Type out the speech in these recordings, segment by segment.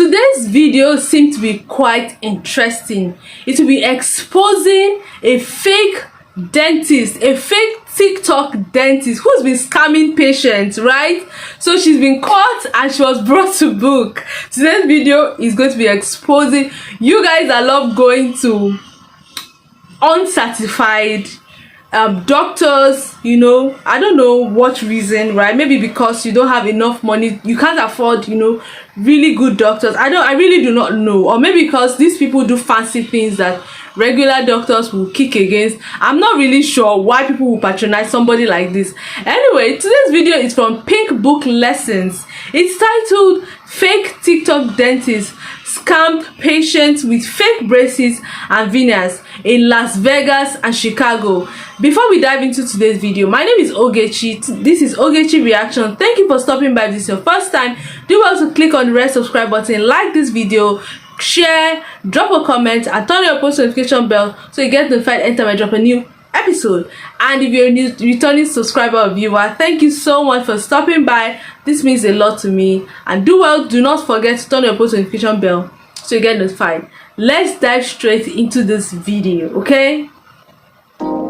Today's video seems to be quite interesting. It will be exposing a fake dentist, a fake TikTok dentist who's been scamming patients, right? So she's been caught and she was brought to book. Today's video is going to be exposing you guys that love going to uncertified doctors, you know, I don't know what reason, right? Maybe because you don't have enough money, you can't afford, you know, really good doctors. I really do not know. Or maybe because these people do fancy things that regular doctors will kick against. I'm not really sure why people will patronize somebody like this. Anyway, today's video is from Pink Book Lessons. It's titled Fake TikTok Dentist Scammed Patients with Fake Braces and Veneers in Las Vegas and Chicago. Before we dive into today's video, my name is Ogechi. This is Ogechi Reaction. Thank you for stopping by. If this is your first time, do well to click on the red subscribe button, like this video, share, drop a comment, and turn your post notification bell so you get notified anytime I drop a new episode. And if you're a new returning subscriber or viewer, thank you so much for stopping by. This means a lot to me. And do not forget to turn your post notification bell so you get notified. Let's dive straight into this video, okay?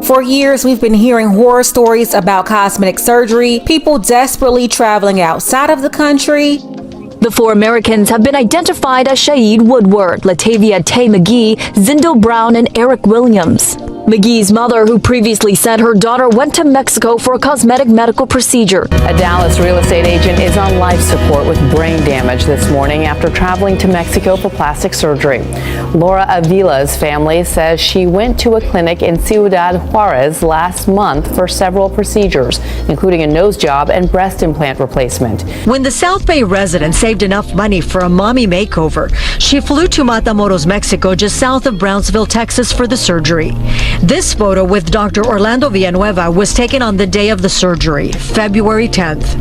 For years, we've been hearing horror stories about cosmetic surgery, people desperately traveling outside of the country. The four Americans have been identified as Shaeed Woodward, Latavia Tay McGee, Zindel Brown, and Eric Williams. McGee's mother, who previously said her daughter went to Mexico for a cosmetic medical procedure. A Dallas real estate agent is on life support with brain damage this morning after traveling to Mexico for plastic surgery. Laura Avila's family says she went to a clinic in Ciudad Juarez last month for several procedures, including a nose job and breast implant replacement. When the South Bay resident saved enough money for a mommy makeover, she flew to Matamoros, Mexico, just south of Brownsville, Texas, for the surgery. This photo with Dr. Orlando Villanueva was taken on the day of the surgery, February 10th.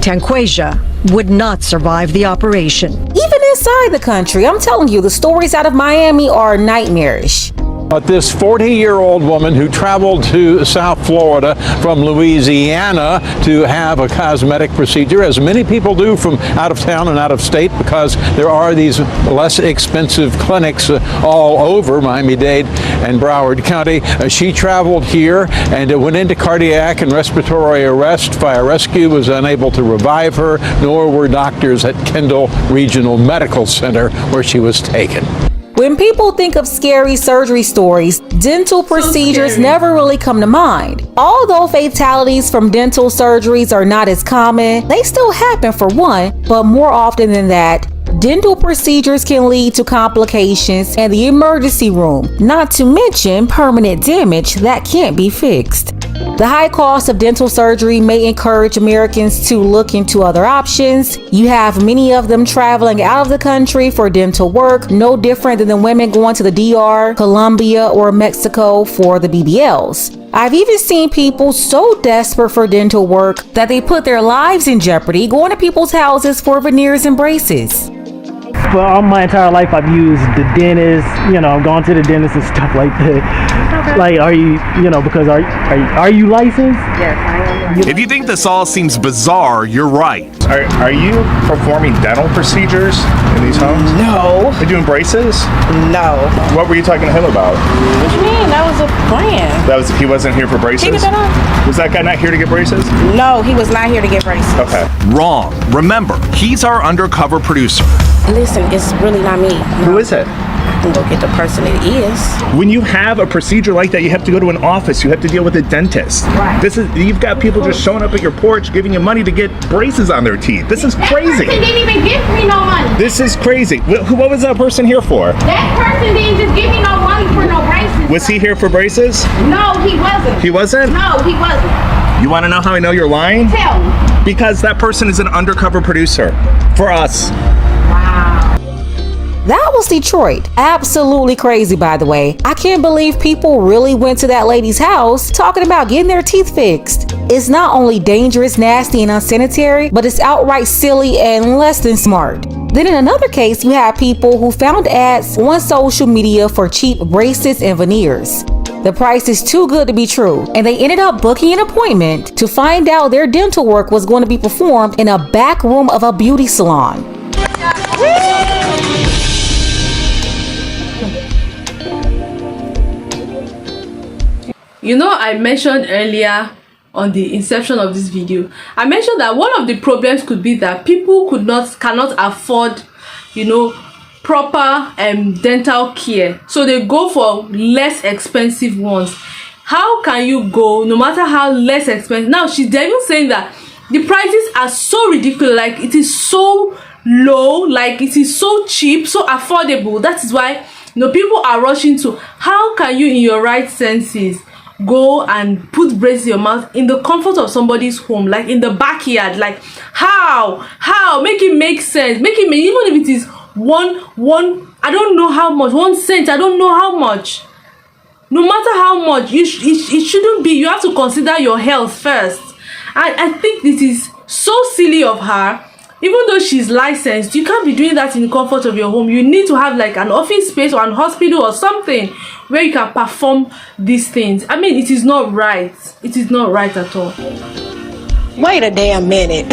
Tanquasia would not survive the operation. Even inside the country, I'm telling you, the stories out of Miami are nightmarish. But this 40-year-old woman who traveled to South Florida from Louisiana to have a cosmetic procedure, as many people do from out of town and out of state, because there are these less expensive clinics all over Miami-Dade and Broward County. She traveled here and went into cardiac and respiratory arrest. Fire rescue was unable to revive her, nor were doctors at Kendall Regional Medical Center where she was taken. When people think of scary surgery stories, dental procedures never really come to mind. Although fatalities from dental surgeries are not as common, they still happen for one, but more often than that, dental procedures can lead to complications in the emergency room, not to mention permanent damage that can't be fixed. The high cost of dental surgery may encourage Americans to look into other options. You have many of them traveling out of the country for dental work, no different than the women going to the DR, Colombia, or Mexico for the BBLs. I've even seen people so desperate for dental work that they put their lives in jeopardy going to people's houses for veneers and braces. For all my entire life, I've used the dentist, you know, I've gone to the dentist and stuff like that. Okay. Like, are you, you know, because are you licensed? Yes, I am. If you think this all seems bizarre, you're right. Are you performing dental procedures in these homes? No. Are you doing braces? No. What were you talking to him about? What do you mean? That was a plan. He wasn't here for braces? Keep that on. Was that guy not here to get braces? No, he was not here to get braces. Okay. Wrong. Remember, he's our undercover producer. Listen, it's really not me. Who is it? Look at the person it is. When you have a procedure like that, you have to go to an office. You have to deal with a dentist. Right. You've got people just showing up at your porch, giving you money to get braces on their teeth. This is crazy. That person didn't even give me no money. This is crazy. What was that person here for? That person didn't just give me no money for no braces. Was he here for braces? No, he wasn't. He wasn't? No, he wasn't. You want to know how I know you're lying? Tell me. Because that person is an undercover producer for us. That was Detroit. Absolutely crazy, by the way. I can't believe people really went to that lady's house talking about getting their teeth fixed. It's not only dangerous, nasty, and unsanitary, but it's outright silly and less than smart. Then in another case, you have people who found ads on social media for cheap braces and veneers. The price is too good to be true, and they ended up booking an appointment to find out their dental work was going to be performed in a back room of a beauty salon. You know, I mentioned earlier on the inception of this video, I mentioned that one of the problems could be that people cannot afford, you know, proper dental care, so they go for less expensive ones. How can you go, no matter how less expensive? Now they're even saying that the prices are so ridiculous, like it is so low, like it is so cheap, so affordable. That is why, you know, people are rushing to. How can you in your right senses go and put braces in your mouth in the comfort of somebody's home, like in the backyard? Like how make it make sense, make it make, even if it is one I don't know how much, 1 cent, I don't know how much. No matter how much, it shouldn't be. You have to consider your health first. I think this is so silly of her. Even though she's licensed, you can't be doing that in the comfort of your home. You need to have like an office space or an hospital or something where you can perform these things. I mean, it is not right. It is not right at all. Wait a damn minute.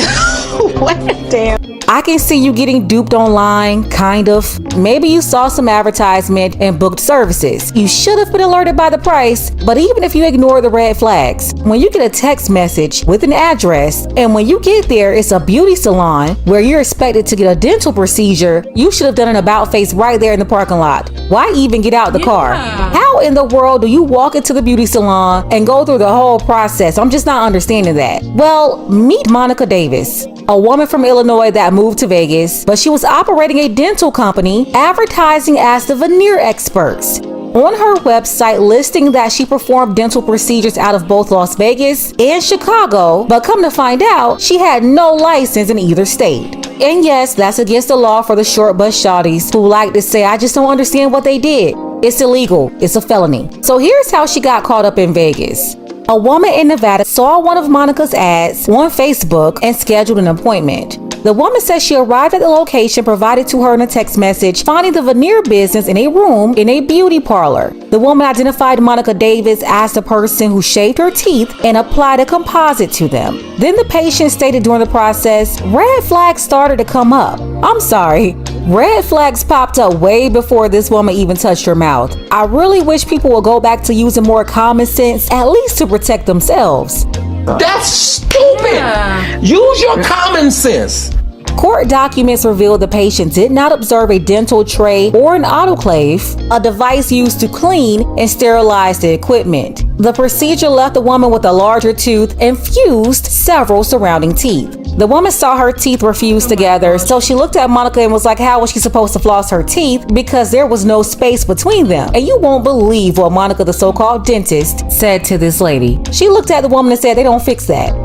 Wait a damn. I can see you getting duped online, kind of. Maybe you saw some advertisement and booked services. You should have been alerted by the price, but even if you ignore the red flags, when you get a text message with an address, and when you get there, it's a beauty salon where you're expected to get a dental procedure, you should have done an about face right there in the parking lot. Why even get out the car? How in the world do you walk into the beauty salon and go through the whole process? I'm just not understanding that. Well, meet Monica Davis, a woman from Illinois that moved to Vegas, but she was operating a dental company advertising as the veneer experts. On her website listing that she performed dental procedures out of both Las Vegas and Chicago, but come to find out, she had no license in either state. And yes, that's against the law for the short bus shawties who like to say, I just don't understand what they did. It's illegal. It's a felony. So here's how she got caught up in Vegas. A woman in Nevada saw one of Monica's ads on Facebook and scheduled an appointment. The woman says she arrived at the location provided to her in a text message, finding the veneer business in a room in a beauty parlor. The woman identified Monica Davis as the person who shaved her teeth and applied a composite to them. Then the patient stated during the process, red flags started to come up. I'm sorry, red flags popped up way before this woman even touched her mouth. I really wish people would go back to using more common sense, at least to protect themselves. That's stupid. Use your common sense. Court documents revealed the patient did not observe a dental tray or an autoclave, a device used to clean and sterilize the equipment. The procedure left the woman with a larger tooth and fused several surrounding teeth. The woman saw her teeth were fused together, so she looked at Monica and was like, how was she supposed to floss her teeth? Because there was no space between them. And you won't believe what Monica, the so-called dentist, said to this lady. She looked at the woman and said, they don't fix that.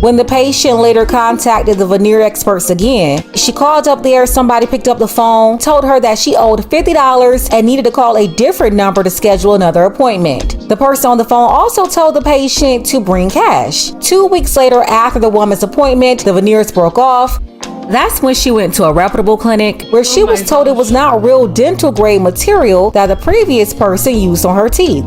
When the patient later contacted the veneer experts again, she called up there, somebody picked up the phone, told her that she owed $50 and needed to call a different number to schedule another appointment. The person on the phone also told the patient to bring cash. 2 weeks later, after the woman's appointment, the veneers broke off. That's when she went to a reputable clinic where she was told it was not real dental grade material that the previous person used on her teeth.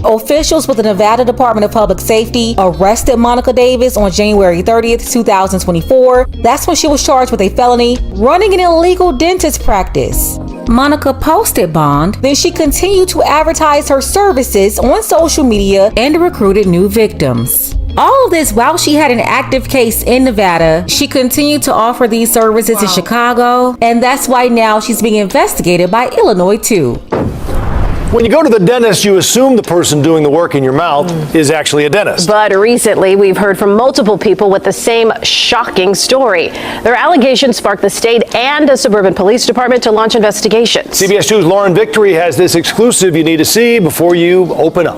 Officials with the Nevada Department of Public Safety arrested Monica Davis on January 30th, 2024. That's when she was charged with a felony, running an illegal dentist practice. Monica posted bond, then she continued to advertise her services on social media and recruited new victims. All of this while she had an active case in Nevada. She continued to offer these services in Chicago, and that's why now she's being investigated by Illinois too. When you go to the dentist, you assume the person doing the work in your mouth is actually a dentist. But recently, we've heard from multiple people with the same shocking story. Their allegations sparked the state and a suburban police department to launch investigations. CBS 2's Lauren Victory has this exclusive you need to see before you open up.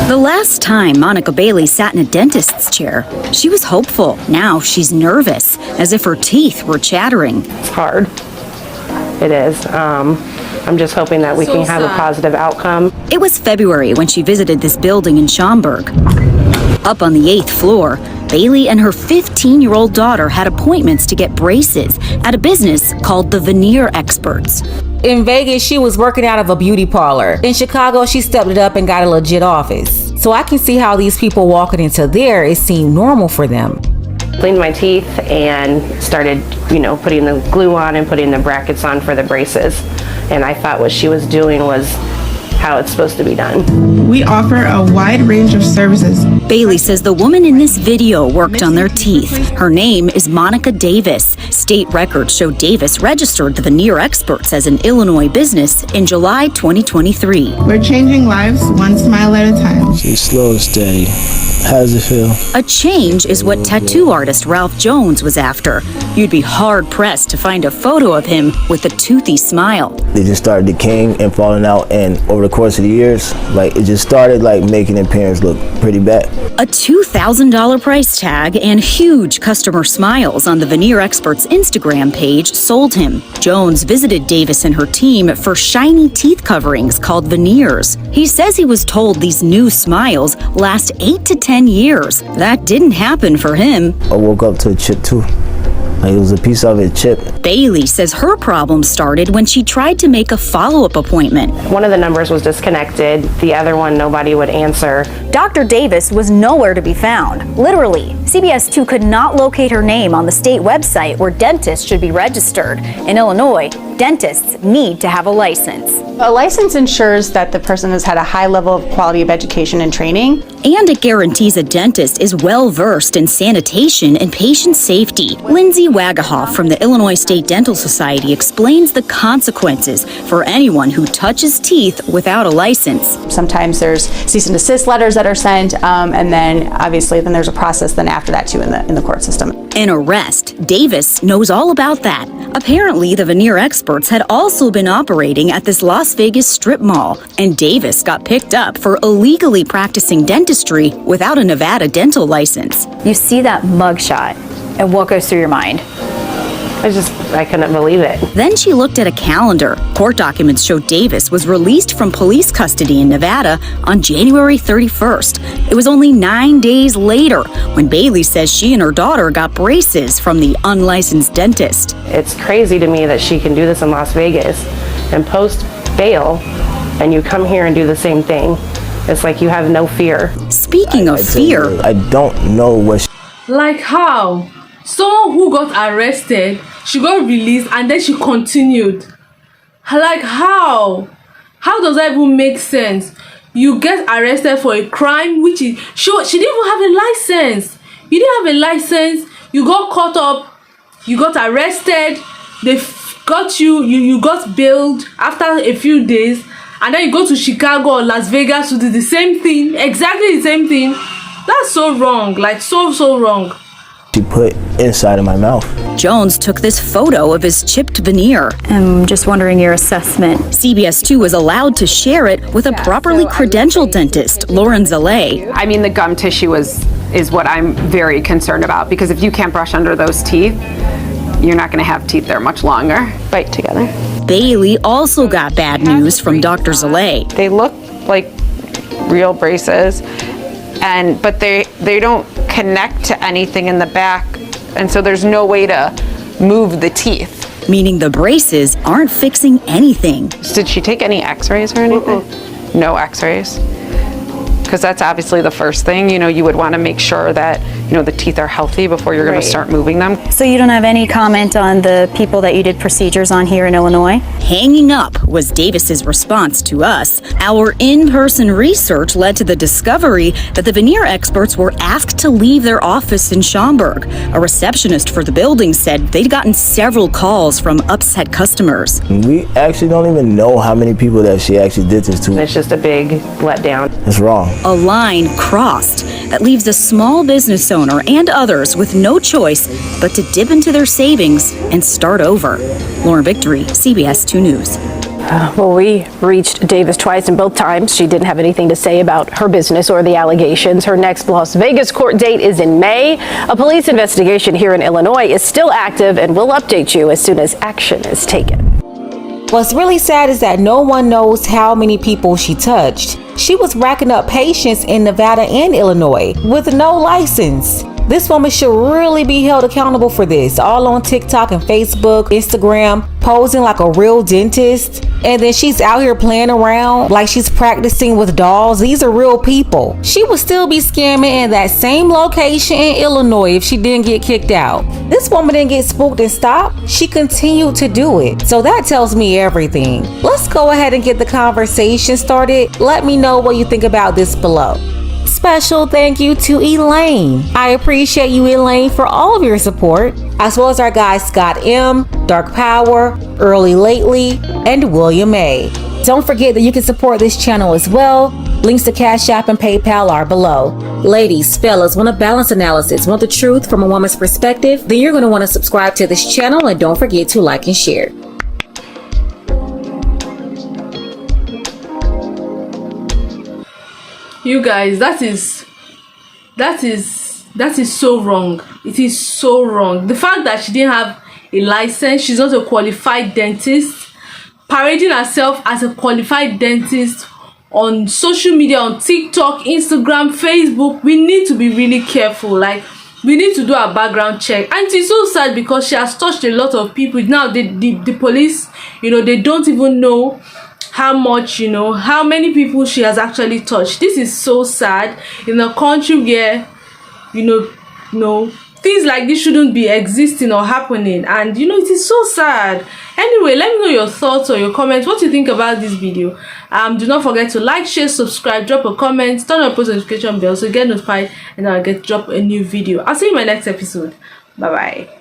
The last time Monica Bailey sat in a dentist's chair, she was hopeful. Now she's nervous, as if her teeth were chattering. It's hard. It is. I'm just hoping that we can have a positive outcome. It was February when she visited this building in Schaumburg. Up on the 8th floor, Bailey and her 15-year-old daughter had appointments to get braces at a business called the Veneer Experts. In Vegas, she was working out of a beauty parlor. In Chicago, she stepped it up and got a legit office. So I can see how these people walking into there, it seemed normal for them. Cleaned my teeth and started, putting the glue on and putting the brackets on for the braces. And I thought what she was doing was how it's supposed to be done. We offer a wide range of services. Bailey says the woman in this video worked on their teeth. Her name is Monica Davis. State records show Davis registered the Veneer Experts as an Illinois business in July 2023. We're changing lives one smile at a time. She's slow and steady. How does it feel? A change is what tattoo artist Ralph Jones was after. You'd be hard-pressed to find a photo of him with a toothy smile. They just started decaying and falling out, and over the course of the years, it just started making their appearance look pretty bad. A $2,000 price tag and huge customer smiles on the Veneer Experts Instagram page sold him. Jones visited Davis and her team for shiny teeth coverings called veneers. He says he was told these new smiles last 8 to 10 years. That didn't happen for him. I woke up to a chip too. It was a piece of it chipped. Bailey says her problem started when she tried to make a follow-up appointment. One of the numbers was disconnected. The other one, nobody would answer. Dr. Davis was nowhere to be found. Literally, CBS 2 could not locate her name on the state website where dentists should be registered. In Illinois, dentists need to have a license. A license ensures that the person has had a high level of quality of education and training. And it guarantees a dentist is well-versed in sanitation and patient safety. Lindsay Wagahoff from the Illinois State Dental Society explains the consequences for anyone who touches teeth without a license. Sometimes there's cease and desist letters that are sent, and then obviously then there's a process then after that too in the court system. An arrest. Davis knows all about that. Apparently, the Veneer Experts had also been operating at this Las Vegas strip mall, and Davis got picked up for illegally practicing dentistry without a Nevada dental license. You see that mugshot, and what goes through your mind? I couldn't believe it. Then she looked at a calendar. Court documents show Davis was released from police custody in Nevada on January 31st. It was only 9 days later when Bailey says she and her daughter got braces from the unlicensed dentist. It's crazy to me that she can do this in Las Vegas and post bail, and you come here and do the same thing. It's like you have no fear. Speaking of fear, I don't know what. Like how? Someone who got arrested, she got released, and then she continued. Like how? How does that even make sense? You get arrested for a crime which is she didn't even have a license. You didn't have a license. You got caught up. You got arrested. They got you got bailed after a few days, and then you go to Chicago or Las Vegas to do the same thing, exactly the same thing. That's so wrong. Like so wrong. She put inside of my mouth. Jones took this photo of his chipped veneer. I'm just wondering your assessment. CBS 2 was allowed to share it with a properly credentialed dentist, Lauren Zalay. I mean, the gum tissue is what I'm very concerned about, because if you can't brush under those teeth, you're not going to have teeth there much longer. Bite together. Bailey also got bad news from Dr. Zalay. They look like real braces, but they don't connect to anything in the back, and so there's no way to move the teeth. Meaning the braces aren't fixing anything. Did she take any x-rays or anything? No x-rays. Because that's obviously the first thing, you would want to make sure that, the teeth are healthy before you're going to start moving them. So you don't have any comment on the people that you did procedures on here in Illinois? Hanging up was Davis's response to us. Our in-person research led to the discovery that the Veneer Experts were asked to leave their office in Schaumburg. A receptionist for the building said they'd gotten several calls from upset customers. We actually don't even know how many people that she actually did this to. It's just a big letdown. It's wrong. A line crossed that leaves a small business owner and others with no choice but to dip into their savings and start over. Lauren Victory, CBS 2 News. Well, we reached Davis twice, and both times she didn't have anything to say about her business or the allegations. Her next Las Vegas court date is in May. A police investigation here in Illinois is still active, and we'll update you as soon as action is taken. What's really sad is that no one knows how many people she touched. She was racking up patients in Nevada and Illinois with no license. This woman should really be held accountable for this, all on TikTok and Facebook, Instagram, posing like a real dentist. And then she's out here playing around like she's practicing with dolls. These are real people. She would still be scamming in that same location in Illinois if she didn't get kicked out. This woman didn't get spooked and stopped. She continued to do it. So that tells me everything. Let's go ahead and get the conversation started. Let me know what you think about this below. Special thank you to Elaine. I appreciate you, Elaine, for all of your support, as well as our guys Scott M, Dark Power, Early Lately, and William A. Don't forget that you can support this channel as well. Links to Cash App and PayPal are below. Ladies, fellas, want a balanced analysis, want the truth from a woman's perspective? Then you're going to want to subscribe to this channel and don't forget to like and share. You guys, that is so wrong. It is so wrong. The fact that she didn't have a license, she's not a qualified dentist, parading herself as a qualified dentist on social media, on TikTok, Instagram, Facebook. We need to be really careful. Like, we need to do a background check. And it's so sad because she has touched a lot of people. Now the police, they don't even know how much, how many people she has actually touched. This is so sad in a country where, things like this shouldn't be existing or happening. And, it is so sad. Anyway, let me know your thoughts or your comments. What you think about this video. Do not forget to like, share, subscribe, drop a comment, turn on post notification bell so you get notified and I'll drop a new video. I'll see you in my next episode. Bye-bye.